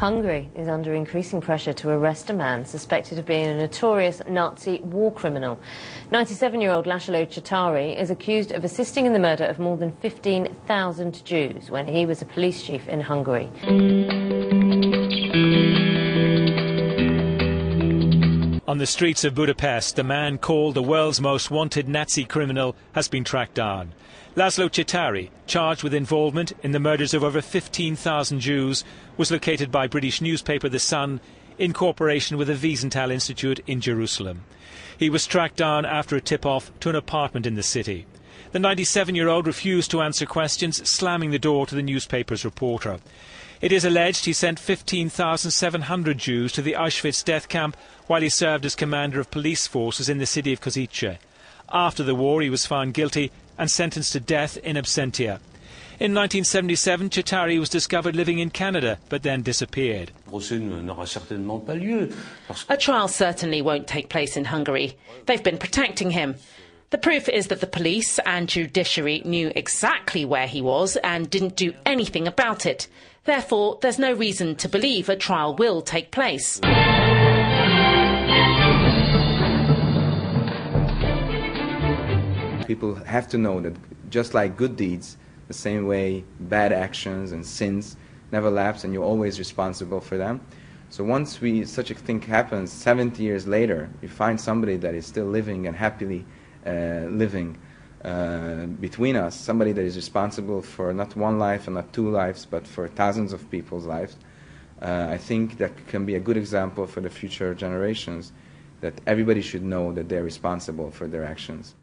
Hungary is under increasing pressure to arrest a man suspected of being a notorious Nazi war criminal. 97-year-old Laszlo Csatari is accused of assisting in the murder of more than 15,000 Jews when he was a police chief in Hungary. On the streets of Budapest, the man called the world's most wanted Nazi criminal has been tracked down. Laszlo Csatari, charged with involvement in the murders of over 15,000 Jews, was located by British newspaper The Sun in cooperation with the Wiesenthal Institute in Jerusalem. He was tracked down after a tip-off to an apartment in the city. The 97-year-old refused to answer questions, slamming the door to the newspaper's reporter. It is alleged he sent 15,700 Jews to the Auschwitz death camp while he served as commander of police forces in the city of Kozice. After the war, he was found guilty and sentenced to death in absentia. In 1977, Csatari was discovered living in Canada, but then disappeared. A trial certainly won't take place in Hungary. They've been protecting him. The proof is that the police and judiciary knew exactly where he was and didn't do anything about it. Therefore, there's no reason to believe a trial will take place. People have to know that just like good deeds, the same way bad actions and sins never lapse and you're always responsible for them. So once such a thing happens, 70 years later, you find somebody that is still living and happily living between us, somebody that is responsible for not one life and not two lives, but for thousands of people's lives. I think that can be a good example for the future generations, that everybody should know that they're responsible for their actions.